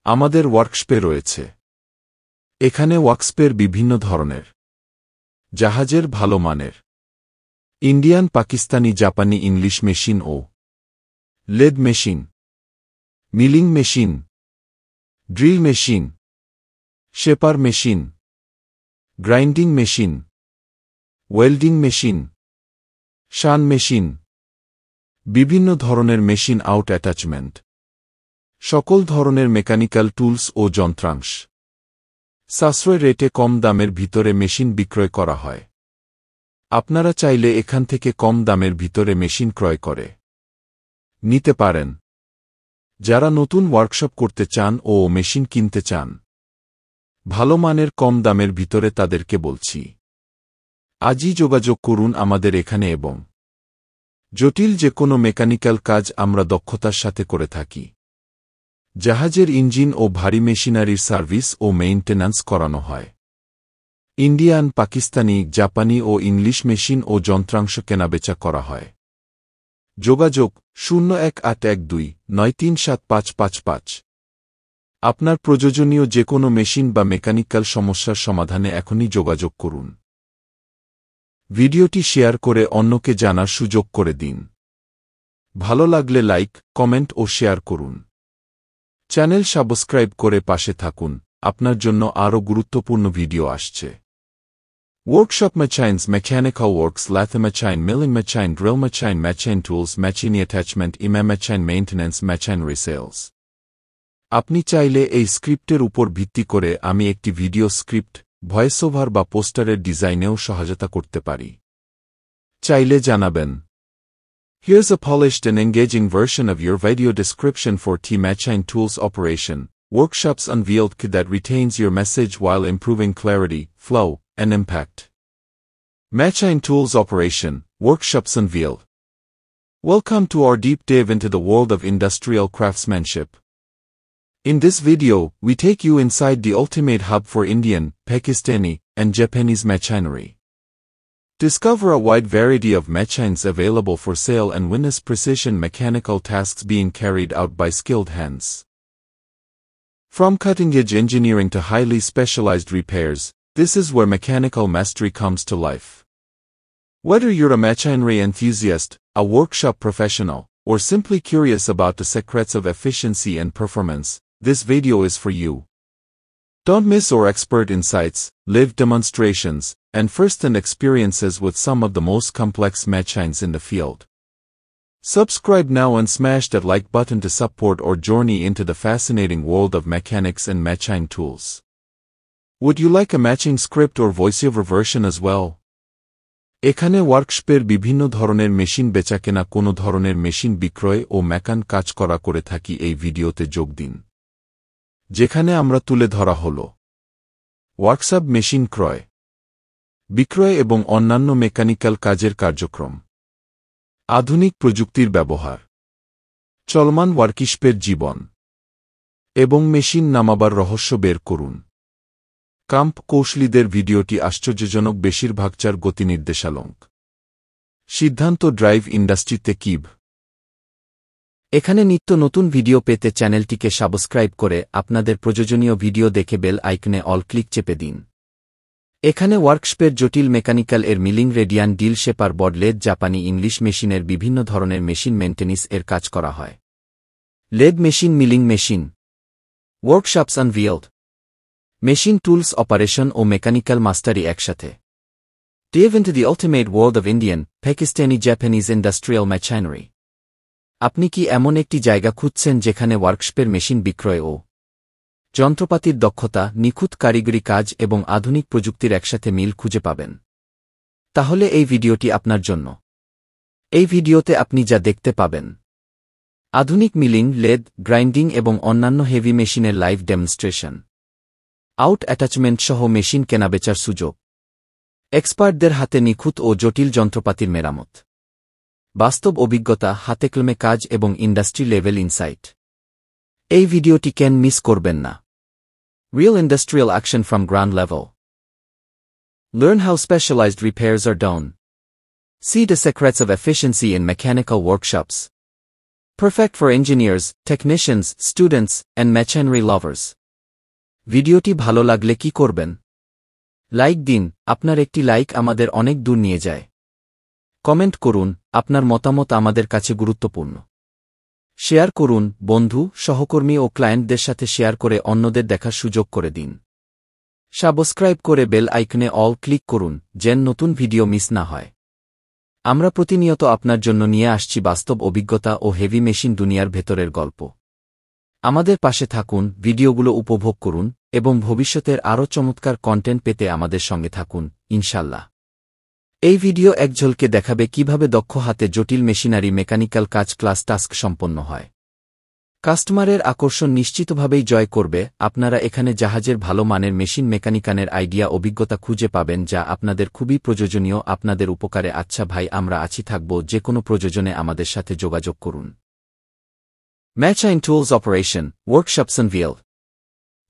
আমাদের ওয়ার্কশপে রয়েছে। এখানে ওয়ার্কশপের বিভিন্ন ধরনের, জাহাজের ভালো মানের, ইন্ডিয়ান, পাকিস্তানি, জাপানি, ইংলিশ মেশিন ও lathe machine, milling machine, drill machine, shaper machine, grinding machine, welding machine, শান মেশিন, বিভিন্ন ধরনের মেশিন আউট অ্যাটাচমেন্ট, সকল ধরনের মেকানিক্যাল টুলস ও যন্ত্রাংশ। সাশ্রয় রেটে কম দামের ভিতরে মেশিন বিক্রয় করা হয়। আপনারা চাইলে এখান থেকে কম দামের ভিতরে মেশিন ক্রয় করে নিতে পারেন। যারা নতুন ওয়ার্কশপ করতে চান ও মেশিন কিনতে চান, ভালো মানের কম দামের ভিতরে, তাদেরকে বলছি, আজই যোগাযোগ করুন আমাদের এখানে। এবং জটিল যে কোনো মেকানিক্যাল কাজ আমরা দক্ষতার সাথে করে থাকি। জাহাজের ইঞ্জিন ও ভারী মেশিনারির সার্ভিস ও মেইনটেন্যান্স করানো হয়। ইন্ডিয়ান, পাকিস্তানি, জাপানি ও ইংলিশ মেশিন ও যন্ত্রাংশ কেনাবেচা করা হয়। যোগাযোগ 018129375555। আপনার প্রয়োজনীয় যে কোনো মেশিন বা মেকানিক্যাল সমস্যার সমাধানে এখনই যোগাযোগ করুন। ভিডিওটি শেয়ার করে অন্যকে জানার সুযোগ করে দিন। ভালো লাগলে লাইক, কমেন্ট ও শেয়ার করুন। চ্যানেল সাবস্ক্রাইব করে পাশে থাকুন, আপনার জন্য আরও গুরুত্বপূর্ণ ভিডিও আসছে। Workshop machines, mechanical works, lathe machine, milling machine, drill machine, machine tools, machinery attachment, machine maintenance, machine resales. আপনি চাইলে এই স্ক্রিপ্টের উপর ভিত্তি করে আমি একটি ভিডিও স্ক্রিপ্ট, ভয়েস ওভার বা পোস্টারের ডিজাইনেও সহায়তা করতে পারি। চাইলে জানাবেন। Here's a polished and engaging version of your video description for Machine Tools Operation, Workshops Unveiled that retains your message while improving clarity, flow, and impact. Machine Tools Operation, Workshops Unveiled. Welcome to our deep dive into the world of industrial craftsmanship. In this video, we take you inside the ultimate hub for Indian, Pakistani, and Japanese machinery. Discover a wide variety of machines available for sale and witness precision mechanical tasks being carried out by skilled hands. From cutting-edge engineering to highly specialized repairs, this is where mechanical mastery comes to life. Whether you're a machinery enthusiast, a workshop professional, or simply curious about the secrets of efficiency and performance, this video is for you. Don't miss our expert insights, live demonstrations, and first-hand experiences with some of the most complex machines in the field. Subscribe now and smash that like button to support our journey into the fascinating world of mechanics and machine tools. Would you like a matching script or voiceover version as well? এখানে ওয়ার্কশপের বিভিন্ন ধরনের machine বেচাকেনা, কোনো ধরনের machine বিক্রয় ও মেকান কাজ করা করে থাকি। এই ভিডিওতে যোগ দিন, যেখানে আমরা তুলে ধরা হল ওয়ার্কশপ মেশিন ক্রয়, বিক্রয় এবং অন্যান্য মেকানিক্যাল কাজের কার্যক্রম, আধুনিক প্রযুক্তির ব্যবহার, চলমান ওয়ার্কশপের জীবন এবং মেশিন নামাবার রহস্য বের করুন। কাম্প কৌশলীদের ভিডিওটি আশ্চর্যজনক, বেশিরভাগ চার গতি নির্দেশালঙ্ক সিদ্ধান্ত ড্রাইভ ইন্ডাস্ট্রিতে কিব। এখানে নিত্য নতুন ভিডিও পেতে চ্যানেলটিকে সাবস্ক্রাইব করে আপনাদের প্রয়োজনীয় ভিডিও দেখে বেল আইকনে অল ক্লিক চেপে দিন। এখানে ওয়ার্কশপের জটিল মেকানিক্যাল এর মিলিং, রেডিয়ান, ডিল, শেপার, বড, লেদ, জাপানি, ইংলিশ মেশিনের বিভিন্ন ধরনের মেশিন মেইনটেন্যান্স এর কাজ করা হয়। Lathe machine, milling machine, workshops আনভিল্ড, মেশিন টুলস অপারেশন ও মেকানিক্যাল মাস্টারি একসাথে। Dive into the ultimate world of Indian, Pakistani, Japanese industrial machinery. আপনি কি এমন একটি জায়গা খুঁজছেন যেখানে ওয়ার্কশপের মেশিন বিক্রয় ও যন্ত্রপাতির দক্ষতা, নিখুঁত কারিগরি কাজ এবং আধুনিক প্রযুক্তির একসাথে মিল খুঁজে পাবেন? তাহলে এই ভিডিওটি আপনার জন্য। এই ভিডিওতে আপনি যা দেখতে পাবেন: আধুনিক মিলিং, লেদ, গ্রাইন্ডিং এবং অন্যান্য হেভি মেশিনের লাইভ ডেমনস্ট্রেশন, আউট অ্যাটাচমেন্ট সহ মেশিন কেনাবেচার সুযোগ, এক্সপার্টদের হাতে নিখুঁত ও জটিল যন্ত্রপাতির মেরামত, বাস্তব অভিজ্ঞতা, হাতেকলমে কাজ এবং ইন্ডাস্ট্রি লেভেল ইনসাইট। এই ভিডিওটি কেন মিস করবেন না? Real industrial action from ground level. Learn how specialized repairs are done. See the secrets of efficiency in mechanical workshops. Perfect for engineers, technicians, students, and machinery lovers. ভিডিওটি ভালো লাগলে কি করবেন? লাইক দিন, আপনার একটি লাইক আমাদের অনেক দূর নিয়ে যায়। কমেন্ট করুন, আপনার মতামত আমাদের কাছে গুরুত্বপূর্ণ। শেয়ার করুন, বন্ধু, সহকর্মী ও ক্লায়েন্টদের সাথে শেয়ার করে অন্যদের দেখার সুযোগ করে দিন। সাবস্ক্রাইব করে বেল আইকনে অল ক্লিক করুন, যেন নতুন ভিডিও মিস না হয়। আমরা প্রতিনিয়ত আপনার জন্য নিয়ে আসছি বাস্তব অভিজ্ঞতা ও হেভি মেশিন দুনিয়ার ভেতরের গল্প। আমাদের পাশে থাকুন, ভিডিওগুলো উপভোগ করুন এবং ভবিষ্যতের আরও চমৎকার কন্টেন্ট পেতে আমাদের সঙ্গে থাকুন, ইনশাল্লাহ। এই ভিডিও এক ঝলকে দেখাবে কিভাবে দক্ষ হাতে জটিল মেশিনারি মেকানিক্যাল কাজ ক্লাস টাস্ক সম্পন্ন হয়। কাস্টমারের আকর্ষণ নিশ্চিতভাবেই জয় করবে। আপনারা এখানে জাহাজের ভালো মানের মেশিন মেকানিকানের আইডিয়া অভিজ্ঞতা খুঁজে পাবেন, যা আপনাদের খুবই প্রয়োজনীয়, আপনাদের উপকারে। আচ্ছা ভাই, আমরা আছি, থাকব। যে কোনো প্রয়োজনে আমাদের সাথে যোগাযোগ করুন। Machine Tools Operation, Workshops Unveiled.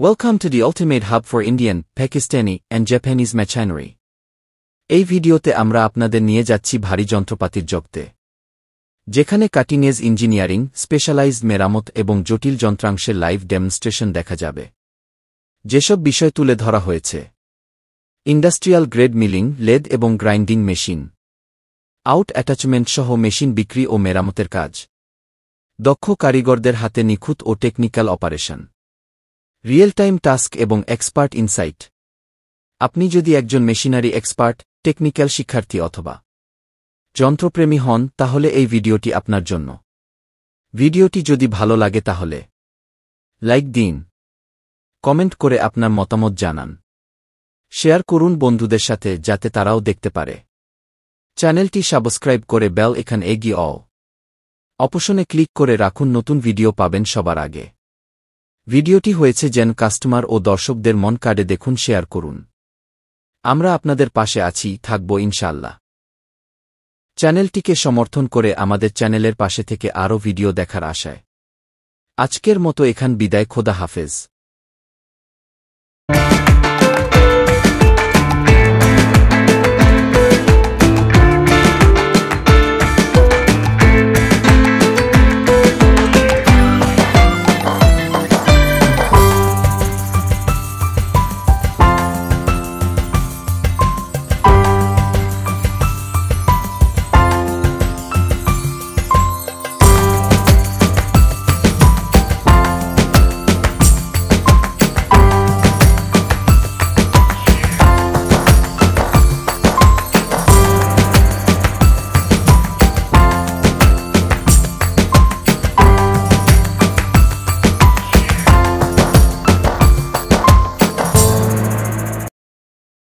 Welcome to the ultimate hub for Indian, Pakistani, and Japanese machinery. এই ভিডিওতে আমরা আপনাদের নিয়ে যাচ্ছি ভারী যন্ত্রপাতির জগতে, যেখানে কাটিং এজ ইঞ্জিনিয়ারিং, স্পেশালাইজড মেরামত এবং জটিল যন্ত্রাংশের লাইভ ডেমনস্ট্রেশন দেখা যাবে। যেসব বিষয় তুলে ধরা হয়েছে: ইন্ডাস্ট্রিয়াল গ্রেড মিলিং, লেদ এবং গ্রাইন্ডিং মেশিন, আউট অ্যাটাচমেন্ট সহ মেশিন বিক্রি ও মেরামতের কাজ, দক্ষ কারিগরদের হাতে নিখুঁত ও technical operation, real time task এবং এক্সপার্ট ইনসাইট। আপনি যদি একজন মেশিনারি এক্সপার্ট, টেকনিক্যাল শিক্ষার্থী অথবা যন্ত্রপ্রেমী হন, তাহলে এই ভিডিওটি আপনার জন্য। ভিডিওটি যদি ভালো লাগে তাহলে লাইক দিন, কমেন্ট করে আপনার মতামত জানান, শেয়ার করুন বন্ধুদের সাথে যাতে তারাও দেখতে পারে। চ্যানেলটি সাবস্ক্রাইব করে বেল আইকন এগিয়ে অপশনে ক্লিক করে রাখুন, নতুন ভিডিও পাবেন সবার আগে। ভিডিওটি হয়েছে যেন কাস্টমার ও দর্শকদের মন কাড়ে। দেখুন, শেয়ার করুন। আমরা আপনাদের পাশে আছি, থাকব ইনশাআল্লাহ। চ্যানেলটিকে সমর্থন করে আমাদের চ্যানেলের পাশে থেকে আরও ভিডিও দেখার আশায় আজকের মতো এখান বিদায়। খোদা হাফেজ।